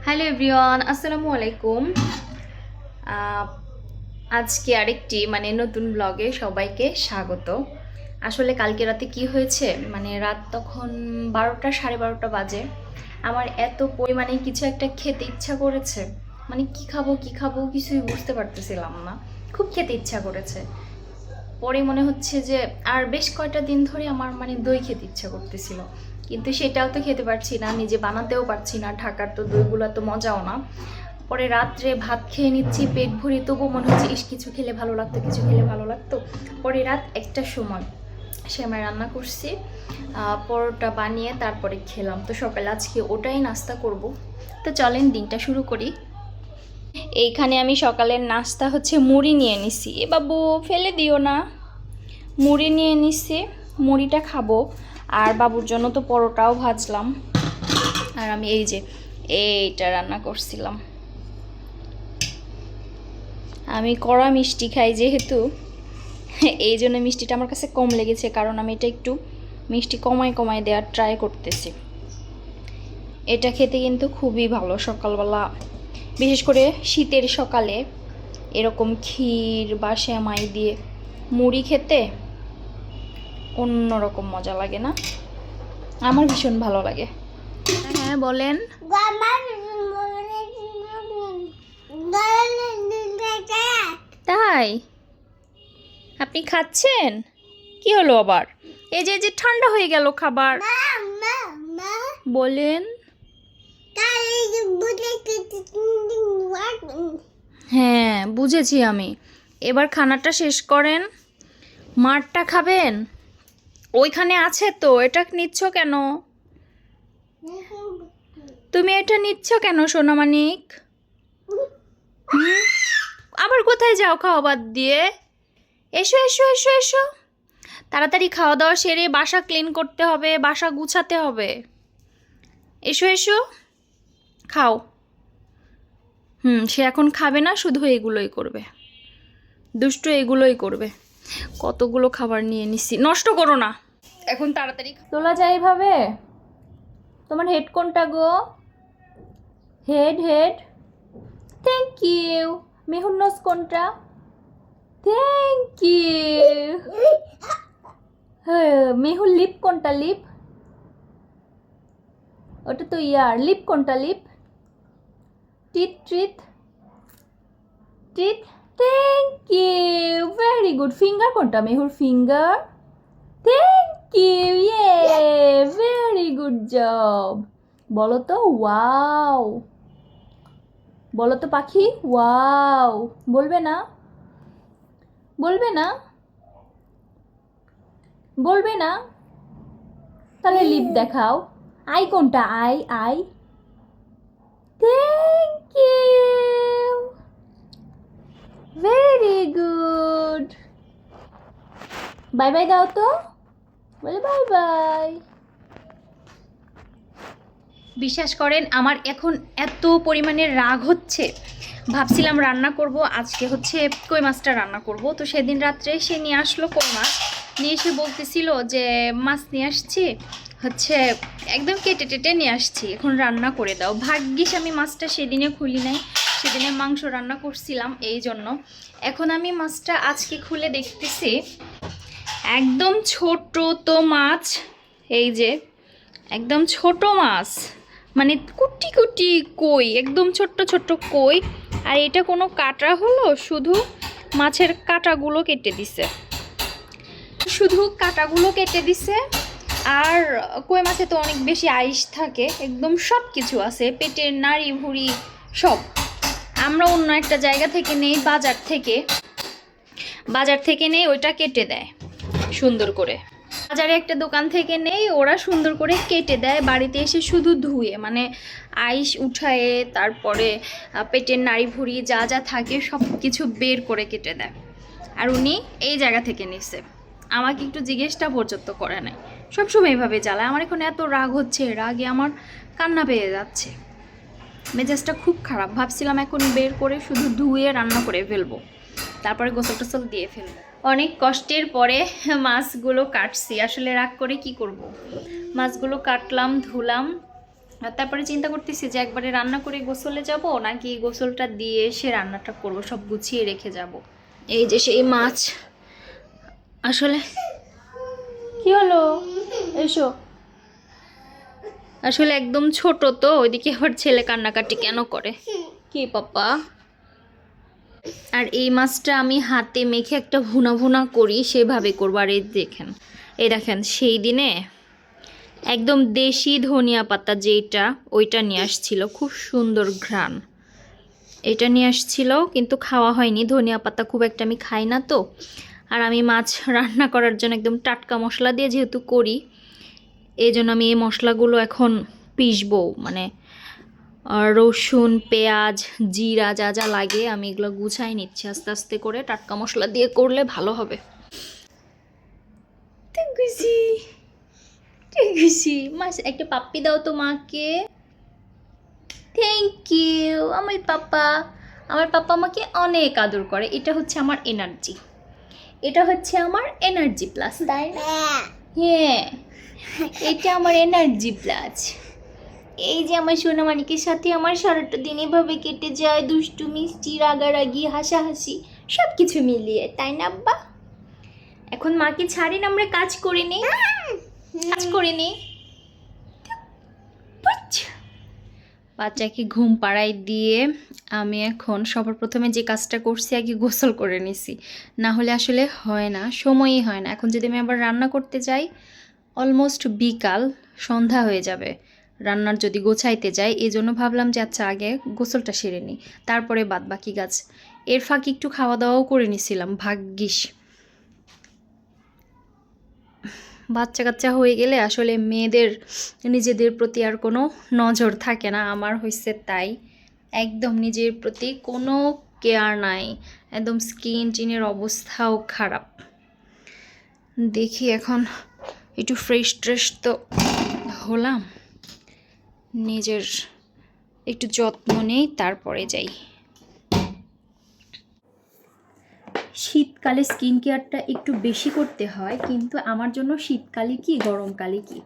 Hello everyone, আসসালামু আলাইকুম। আজকে আরেকটি নতুন ব্লগে সবাইকে স্বাগত। আসলে কালকে রাতে কি হয়েছে, রাত তখন 12টা 12:30 বাজে। আমার এত পরিমাণে কিছু একটা খেতে ইচ্ছা করেছে, কি খাবো কি খাবো কিছুই বুঝতে পারতেছিলাম না। খুব খেতে ইচ্ছা করেছে। পরে মনে হচ্ছে যে আর বেশ কয়টা দিন ধরে আমার দই খেতে ইচ্ছা করতেছিল, কিন্তু সেটাও তো খেতে পারছি না, নিজে বানাতেও পারছি না। ঢাকার তো দইগুলো তো মজাও না। পরে রাত্রে ভাত খেয়ে নিচ্ছি পেট ভরে, তবুও মনে হচ্ছে ইস কিছু খেলে ভালো লাগতো, কিছু খেলে ভালো লাগতো। পরে রাত 1টার সময় সেমাই রান্না করছি, পরোটা বানিয়ে তারপরে খেলাম। তো সকালে আজকে ওটাই নাস্তা করব। তো চলেন দিনটা শুরু করি। এইখানে আমি সকালের নাস্তা হচ্ছে মুড়ি নিয়ে নিছি। এ বাবু ফেলে দিও না। মুড়ি নিয়ে নিছি, মুড়িটা খাবো। আর বাবুর জন্য তো পরোটাও ভাজলাম। আর আমি এই যে এইটা রান্না করছিলাম। আমি কড়া মিষ্টি খাই যেহেতু, এই জন্য মিষ্টিটা আমার কাছে কম লেগেছে, কারণ আমি এটা একটু মিষ্টি কমায় কমায় দেওয়ার ট্রাই করতেছি। এটা খেতে কিন্তু খুবই ভালো সকালবেলা, বিশেষ করে শীতের সকালে এরকম ক্ষীর বা সেমাই দিয়ে মুড়ি খেতে অন্যরকম মজা লাগে না? আমার ভীষণ ভালো লাগে। হ্যাঁ বলেন। তাই আপনি খাচ্ছেন? কি হলো আবার? এই যে ঠান্ডা হয়ে গেল খাবার। বলেন। হ্যাঁ বুঝেছি আমি। এবার খানাটা শেষ করেন। মারটা খাবেন? ওইখানে আছে তো, এটা নিচ্ছ কেন? তুমি এটা নিচ্ছ কেন সোনামানিক? আবার কোথায় যাও খাওয়া বাদ দিয়ে? এসো এসো এসো এসো, তাড়াতাড়ি খাওয়া দাওয়া সেরে বাসা ক্লিন করতে হবে, বাসা গুছাতে হবে। এসো এসো খাও। সে এখন খাবে না, শুধু এগুলোই করবে, দুষ্টু এগুলোই করবে। কতগুলো খাবার নিয়ে নিছি, নষ্ট করো না। এখন তাড়াতাড়ি তোলা যায় এভাবে? তোমার হেড কোনটা গো? Head head, thank you. মেহুর নোজ কোনটা? Thank you. হ্যাঁ, মেহুর লিপ কোনটা? লিপ ওটা তো ইয়ার। লিপ কোনটা? লিপ। টিথ ট্রিথ teeth, thank you, very good. Finger কোনটা মেহুর? Finger, thank you, yeah, very good job. বলো তো ওয়াও, বলো তো পাখি ওয়াও। বলবে না? বলবে না? বলবে না? তাহলে লিপ দেখাও। আই কোনটা? Eye eye, thank you, very good. Bye bye দাও তো, বলে বাই বাই। বিশ্বাস করেন আমার এখন এত পরিমাণে রাগ হচ্ছে। ভাবছিলাম রান্না করব, আজকে হচ্ছে কই মাছটা রান্না করব। তো সেদিন রাত্রে সে নিয়ে আসলো কই মাছ, নিয়ে এসে বলতেছিল যে মাছ নিয়ে আসছি, হচ্ছে একদম কেটে টেটে নিয়ে আসছি, এখন রান্না করে দাও। ভাগ্যিস আমি মাছটা সেদিনে খুলি নাই, সেদিনে মাংস রান্না করছিলাম এই জন্য। এখন আমি মাছটা আজকে খুলে দেখতেছি, একদম ছোট তো মাছ, এই যে একদম ছোট মাছ, কুটি কুটি কই, একদম ছোট্ট ছোট্ট কই। আর এটা কোনো কাটা হলো? শুধু মাছের কাটাগুলো কেটে দিছে, শুধু কাটাগুলো কেটে দিছে। আর কই মাছে তো অনেক বেশি আইস থাকে, একদম সব কিছু আছে, পেটের নাড়ি ভুড়ি সব। আমরা অন্য একটা জায়গা থেকে নেই, বাজার থেকে নেই, ওইটা কেটে দেয় সুন্দর করে। বাজারে একটা দোকান থেকে নেই, ওরা সুন্দর করে কেটে দেয়, বাড়িতে এসে শুধু ধুয়ে আইস উঠায়ে তারপরে পেটের নাড়ি ভুড়ি যা যা থাকে সব কিছু বের করে কেটে দেয়। আর উনি এই জায়গা থেকে নিছে, আমাকে একটু জিজ্ঞেসটা পর্যন্ত করে নাই। সবসময় এইভাবে জ্বালায়। আমার এখন এত রাগ হচ্ছে, রাগে আমার কান্না পেয়ে যাচ্ছে, মেজাজটা খুব খারাপ। ভাবছিলাম এখন বের করে শুধু ধুয়ে রান্না করে ফেলবো, তারপরে গোসল টোসল দিয়ে ফেলবো। অনেক কষ্টের পরে মাছগুলো কাটছি, আসলে রাগ করে কি করব। মাছগুলো কাটলাম, ধুলাম, আর তারপরে চিন্তা করতেছি যে একবারে রান্না করে গোসলে যাব নাকি গোসলটা দিয়ে এসে রান্নাটা করব, সব গুছিয়ে রেখে যাব। এই যে সেই মাছ, আসলে কি হলো, এসো, আসলে একদম ছোট তো, ওইদিকে আবার ছেলে কান্নাকাটি কেন করে। কি পাপা? আর এই মাছটা আমি হাতে মেখে একটা ভুনা ভুনা করি, সেভাবে করবো। আর এই দেখেন সেই দিনে একদম দেশি ধনিয়া পাতা যেটা, ওইটা নিয়ে আসছিল, খুব সুন্দর ঘ্রাণ। এটা নিয়ে আসছিল কিন্তু খাওয়া হয়নি, ধনিয়া পাতা খুব একটা আমি খাই না তো। আর আমি মাছ রান্না করার জন্য একদম টাটকা মশলা দিয়ে যেহেতু করি, এই জন্য আমি এই মশলাগুলো এখন পিষবো, মানে রসুন, পেঁয়াজ, জিরা যা যা লাগে আমি এগুলো গুছাই নিচ্ছি আস্তে আস্তে করে। টাটকা মশলা দিয়ে করলে ভালো হবে। খুশি মাছ, একটা পাপ্পি দাও তো মাকে। Thank you. আমার পাপ্পা আমাকে অনেক আদর করে। এটা হচ্ছে আমার এনার্জি, এটা হচ্ছে আমার এনার্জি প্লাস, তাই না? হ্যাঁ, এটা আমার এনার্জি প্লাস। এই যে আমার সোনামানিকের সাথে আমার সারাটা দিন এভাবে কেটে যায়, দুষ্টু মিষ্টি, রাগারাগি, হাসাহাসি, সব কিছু মিলিয়ে, তাই না আব্বা? এখন মাকে ছাড়েন, আমরা কাজ করে নিই, কাজ করে নিই। বাচ্চাকে ঘুম পাড়াই দিয়ে আমি এখন সবার প্রথমে যে কাজটা করছি, আগে গোসল করে নিছি, না হলে আসলে হয় না, সময়ই হয় না। এখন যদি আমি আবার রান্না করতে যাই, অলমোস্ট বিকাল, সন্ধ্যা হয়ে যাবে রান্নার যদি গোছাইতে যাই। এই জন্য ভাবলাম যে আচ্ছা আগে গোসলটা সেরে নিই, তারপরে বাদ বাকি কাজ। এর ফাঁকে একটু খাওয়া দাওয়াও করে নিছিলাম, ভাগ্যিস। বাচ্চা কাচ্চা হয়ে গেলে আসলে মেয়েদের নিজেদের প্রতি আর কোনো নজর থাকে না, আমার হয়েছে তাই। একদম নিজের প্রতি কোনো কেয়ার নাই, একদম স্কিন টিনের অবস্থাও খারাপ। দেখি এখন একটু ফ্রেশ ট্রেশ তো হলাম, নিজের একটু যত্ন নেই, তারপরে যাই। শীতকালে স্কিন কেয়ারটা একটু বেশি করতে হয়, কিন্তু আমার জন্য শীতকালে কি গরমকালে কি,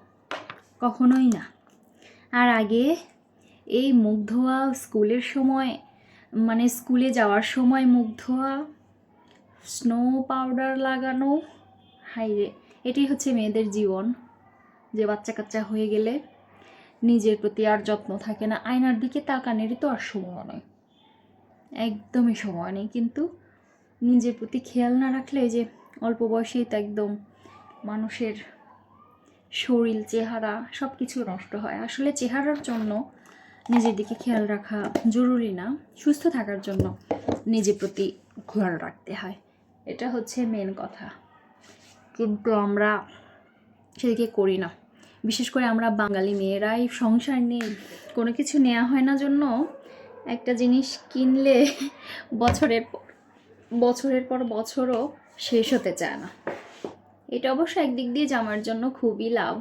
কখনোই না। আর আগে এই মুখ ধোয়া স্কুলের সময়, মানে স্কুলে যাওয়ার সময় মুখ ধোয়া, স্নো পাউডার লাগানো, হাইরে, এটাই হচ্ছে মেয়েদের জীবন। যে বাচ্চা কাচ্চা হয়ে গেলে নিজের প্রতি আর যত্ন থাকে না, আয়নার দিকে তাকানেরই তো আর সময় নয়, একদমই সময় নেই। কিন্তু নিজের প্রতি খেয়াল না রাখলে, যে অল্প বয়সেই তো একদম মানুষের শরীর, চেহারা সব কিছু নষ্ট হয়। আসলে চেহারার জন্য নিজের দিকে খেয়াল রাখা জরুরি না, সুস্থ থাকার জন্য নিজের প্রতি খেয়াল রাখতে হয়, এটা হচ্ছে মেন কথা। কিন্তু আমরা সেদিকে করি না। বিশেষ করে আমরা বাঙালি মেয়েরাই সংসার নিয়ে কোনো কিছু নেওয়া হয় না জন্য একটা জিনিস কিনলে বছরের পর বছরও শেষ হতে চায় না। এটা অবশ্য একদিক দিয়ে জামার জন্য খুবই লাভ,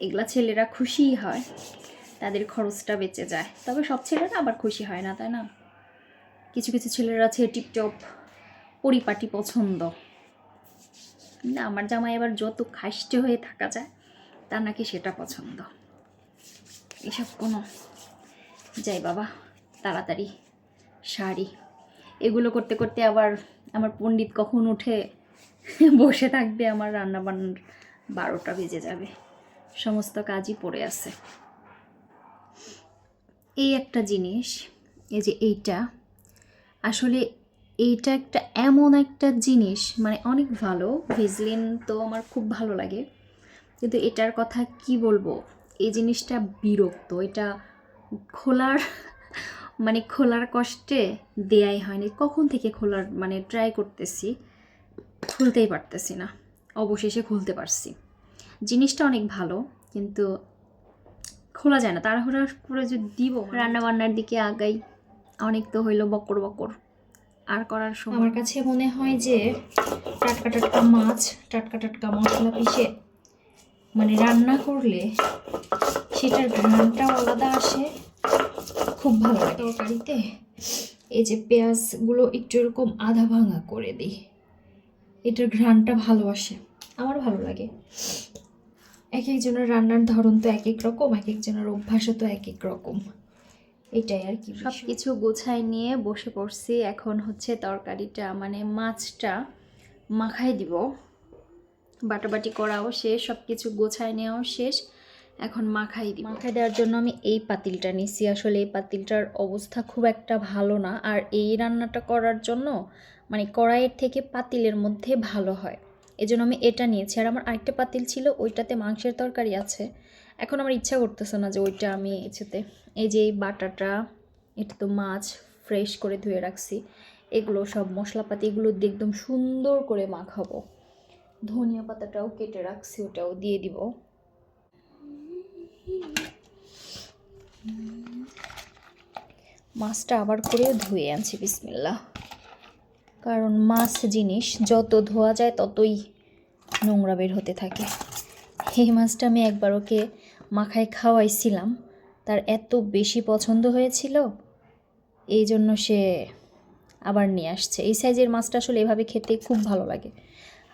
এগুলা ছেলেরা খুশিই হয়, তাদের খরচটা বেঁচে যায়। তবে সব ছেলেরা আবার খুশি হয় না, তাই না? কিছু কিছু ছেলেরা আছে টিপটপ পরিপাটি পছন্দ না। আমার জামাই এবার যত খাইষ্টে হয়ে থাকা যায় তার নাকি সেটা পছন্দ। এসব কোনো যাই বাবা, তাড়াতাড়ি শাড়ি, এগুলো করতে করতে আবার আমার পণ্ডিত কখন উঠে বসে থাকবে, আমার রান্নাবান্নার 12টা বেজে যাবে, সমস্ত কাজই পড়ে আছে। এই একটা জিনিস, এই যে এইটা, আসলে এইটা একটা এমন একটা জিনিস, মানে অনেক ভালো। ভেজলিন তো আমার খুব ভালো লাগে, কিন্তু এটার কথা কি বলবো, এই জিনিসটা বিরক্ত। এটা খোলার কষ্টে দেয়াই হয়নি, কখন থেকে খোলার মানে ট্রাই করতেছি, খুলতেই পারতেছি না। অবশেষে খুলতে পারছি। জিনিসটা অনেক ভালো, কিন্তু খোলা যায় না। তাড়াহুড়া করে যদি দিব, রান্নাবান্নার দিকে আগাই, অনেক তো হইলো বকর বকর, আর করার সময়। আমার কাছে মনে হয় যে টাটকা টাটকা মাছ, টাটকা টাটকা মশলা পিষে মানে রান্না করলে সেটার ঘ্রাণটাও আলাদা আসে, খুব ভালো লাগে। তরকারিতে এই যে পেঁয়াজগুলো একটু এরকম আধা ভাঙা করে দিই, এটার ঘ্রাণটা ভালো আসে, আমার ভালো লাগে। এক একজনের রান্নার ধরন তো এক এক রকম, এক একজনের অভ্যাসও তো এক এক রকম, এটাই আর কি। সব কিছু গোছায় নিয়ে বসে পড়ছি। এখন হচ্ছে তরকারিটা মানে মাছটা মাখায় দিব, বাটাবাটি করাও শেষ, সব কিছু গোছায় নেওয়াও শেষ, এখন মাখাই দিব। মাখাই দেওয়ার জন্য আমি এই পাতিলটা নিছি। আসলে এই পাতিলটার অবস্থা খুব একটা ভালো না, আর এই রান্নাটা করার জন্য মানে কড়াইয়ের থেকে পাতিলের মধ্যে ভালো হয়, এজন্য আমি এটা নিয়েছি। আর আমার আরেকটা পাতিল ছিল, ওইটাতে মাংসের তরকারি আছে। এখন আমার ইচ্ছা করতেছে না যে ওইটা আমি কিছুতে। এই যে এই বাটাটা, এটা তো মাছ ফ্রেশ করে ধুয়ে রাখছি, এগুলো সব মশলাপাতি এগুলো দিয়ে একদম সুন্দর করে মাখাবো। ধনিয়া পাতাটাও কেটে রাখছি, ওটাও দিয়ে দিব। মাছটা আবার করে ধুয়ে আনছি, বিসমিল্লাহ। কারণ মাছ জিনিস যত ধোয়া যায় ততই নোংরা বের হতে থাকে। এই মাছটা আমি একবার ওকে মাখায় খাওয়াইছিলাম, তার এত বেশি পছন্দ হয়েছিল, এই জন্য সে আবার নিয়ে আসছে। এই সাইজের মাছটা আসলে এভাবে খেতে খুব ভালো লাগে,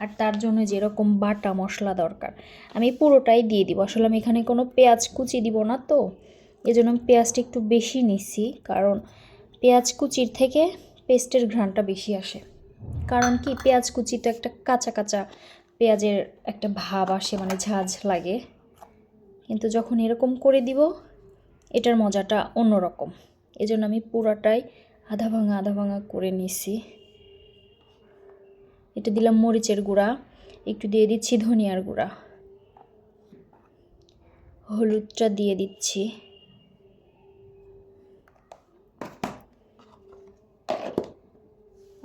আর তার জন্য যেরকম বাটা মশলা দরকার আমি পুরোটাই দিয়ে দিব। আসলে আমি এখানে কোনো পেঁয়াজ কুচি দিব না, তো এই জন্য আমি পেঁয়াজটা একটু বেশি নিছি, কারণ পেঁয়াজ কুচির থেকে পেস্টের ঘ্রাণটা বেশি আসে। কারণ কি, পেঁয়াজ কুচি তো একটা কাঁচা কাঁচা পেঁয়াজের একটা ভাব আসে, মানে ঝাঁঝ লাগে, কিন্তু যখন এরকম করে দিব এটার মজাটা অন্যরকম। এই জন্য আমি পুরাটাই আধা ভাঙা করে নিছি। এটা দিলাম মরিচের গুঁড়া, একটু দিয়ে দিচ্ছি ধনিয়ার গুঁড়া, হলুদটা দিয়ে দিচ্ছি,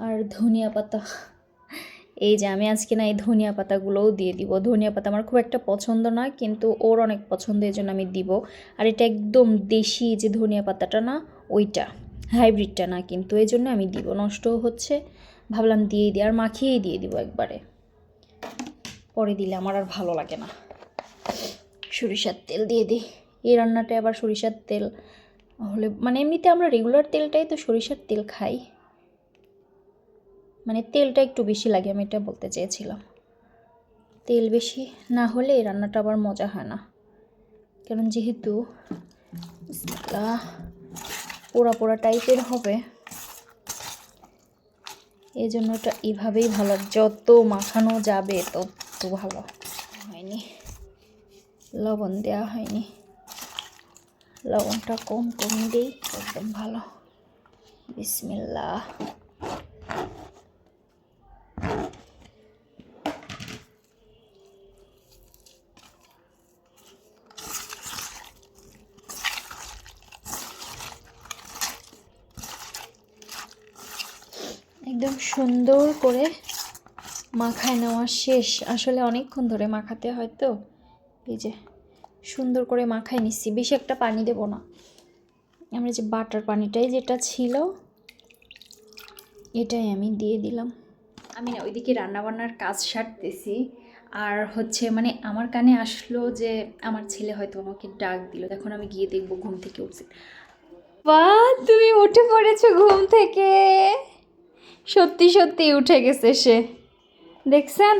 আর ধনিয়া পাতা। এই যে আমি আজকে না এই ধনিয়া পাতাগুলোও দিয়ে দিব। ধনিয়া পাতা আমার খুব একটা পছন্দ না, কিন্তু ওর অনেক পছন্দ, এই জন্য আমি দিব। আর এটা একদম দেশি যে ধনিয়া পাতাটা না, ওইটা, হাইব্রিডটা না কিন্তু, এই জন্য আমি দিব। নষ্টও হচ্ছে, ভাবলাম দিয়েই দিই, আর মাখিয়েই দিয়ে দিব একবারে, পরে দিলে আমার আর ভালো লাগে না। সরিষার তেল দিয়ে দিই। এই রান্নাটা আবার সরিষার তেল হলে, মানে এমনিতে আমরা রেগুলার তেলটাই তো সরিষার তেল খাই, মানে তেলটা একটু বেশি লাগে, আমি এটা বলতে চেয়েছিলাম। তেল বেশি না হলে এই রান্নাটা আবার মজা হয় না, কারণ যেহেতু পোড়া পোড়া টাইপের হবে, এই জন্য এটা এভাবেই ভালো, যত মাখানো যাবে তত ভালো। হয়নি, লবণ দেওয়া হয়নি, লবণটা কম দিই, একদম ভালো। বিসমিল্লাহ। একদম সুন্দর করে মাখায় নেওয়া শেষ। আসলে অনেকক্ষণ ধরে মাখাতে হয় তো, এই যে সুন্দর করে মাখায় নিচ্ছি। বেশি একটা পানি দেব না, আমরা যে বাটার পানিটাই যেটা ছিল এটাই আমি দিয়ে দিলাম। আমি না ওইদিকে রান্নাবান্নার কাজ সারতেছি, আর হচ্ছে মানে আমার কানে আসলো যে আমার ছেলে হয়তো আমাকে ডাক দিল। এখন আমি গিয়ে দেখবো ঘুম থেকে উঠছে। বাহ, তুমি উঠে পড়েছো ঘুম থেকে, সত্যি সত্যি উঠে গেছে সে, দেখছেন?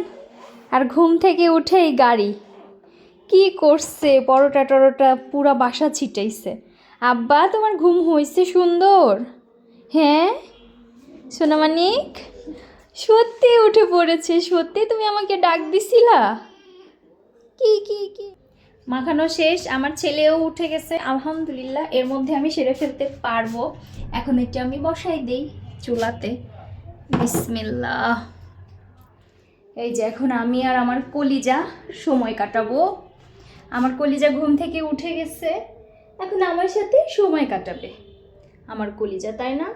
আর ঘুম থেকে উঠেই গাড়ি কি করছে, পরোটা টরোটা পুরা বাসা ছিটাইছে। আব্বা, তোমার ঘুম হয়েছে সুন্দর? হ্যাঁ সোনামানিক, সত্যি উঠে পড়েছে, সত্যি তুমি আমাকে ডাক দিছিলা? কি কি কি মাখানো শেষ, আমার ছেলেও উঠে গেছে আলহামদুলিল্লাহ। এর মধ্যে আমি সেরে ফেলতে পারবো। এখন এটা আমি বসাই দেই চুলাতে। বিসমিল্লাহ। এই যে এখন আমি আর আমার কলিজা সময় কাটাবো। আমার কলিজা ঘুম থেকে উঠে গেছে, এখন আমার সাথে সময় কাটাবে আমার কলিজা, তাই না?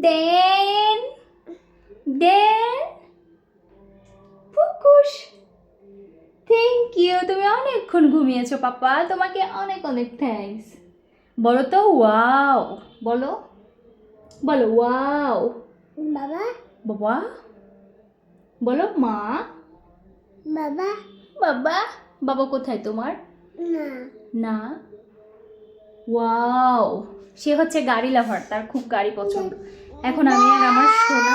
দেন দেন ফুকুস, থ্যাংক ইউ, তুমি অনেকক্ষণ ঘুমিয়েছো পাপা, তোমাকে অনেক অনেক থ্যাঙ্কস। বলো তো ওয়াও, বলো বলো ওয়াও। বাবা বাবা বলো, মা বাবা বাবা। বাবা কোথায় তোমার? না না। ওয়াও, সে হচ্ছে গাড়ি লাভার, তার খুব গাড়ি পছন্দ। এখন আমি আর আমার সোনা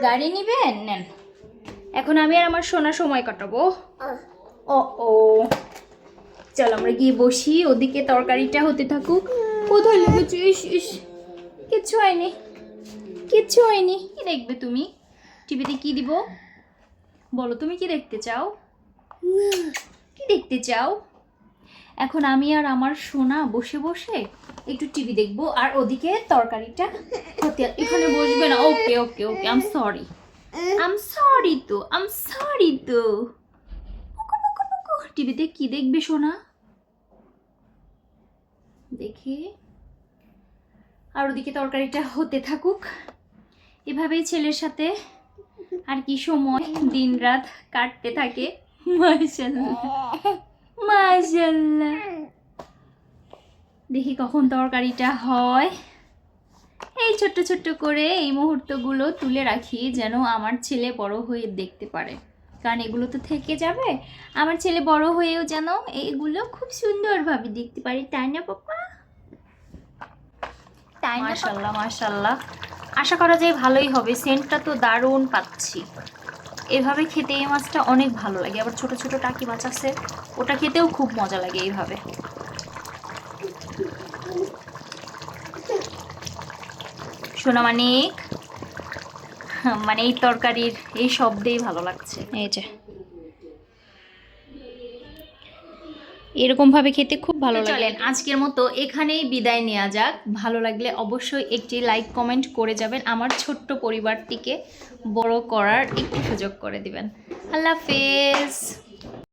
গাড়ি নিবেন, নেন এখন আমি আর আমার সোনা সময় কাটাবো। ও ও, চল আমরা গিয়ে বসি, ওদিকে তরকারিটা হতে থাকুক। কোথায় লেগেছে? ইস ইস, কিচ্ছু হয়নি, কিচ্ছু হয়নি। কি দেখবে তুমি টিভিতে? কি দিব বলো, তুমি কি দেখতে চাও? কি দেখতে চাও? এখন আমি আর আমার সোনা বসে বসে একটু টিভি দেখবো, আর ওদিকে তরকারিটা হতে। এখানে বসবে না। ওকে ওকে ওকে, আম সরি, আম সরি তো, আম সরি তো। টিভিতে কি দেখবে সোনা? দেখি। আর ওদিকে তরকারিটা হতে থাকুক। এভাবেই ছেলের সাথে আর কি সময় দিন রাত কাটতে থাকে। মাশাআল্লাহ মাশাআল্লাহ। দেখি কখন তরকারিটা হয়। এই ছোট্ট ছোট্ট করে এই মুহূর্তগুলো তুলে রাখি, যেন আমার ছেলে বড় হয়ে দেখতে পারে, কারণ এগুলো তো থেকে যাবে। আমার ছেলে বড় হয়েও যেন এইগুলো খুব সুন্দরভাবে দেখতে পারে, তাই না পাপা? তাই না? মাশাআল্লাহ মাশাআল্লাহ। আশা করা যায় ভালোই হবে। সেন্টটা তো দারুণ পাচ্ছি। এভাবে খেতে এই মাছটা অনেক ভালো লাগে। আবার ছোট ছোট টাকি মাছ আছে, ওটা খেতেও খুব মজা লাগে এইভাবে। সোনামানিক, মানে এই তরকারির এই শব্দেই ভালো লাগছে। এই যে এরকম ভাবে খেতে খুব ভালো লাগে। চলেন আজকের মতো এখানেই বিদায় নেওয়া যাক। ভালো লাগলে অবশ্যই একটি লাইক কমেন্ট করে যাবেন, আমার ছোট্ট পরিবারটিকে বড় করার একটু সুযোগ করে দিবেন। আল্লাহ হাফেজ।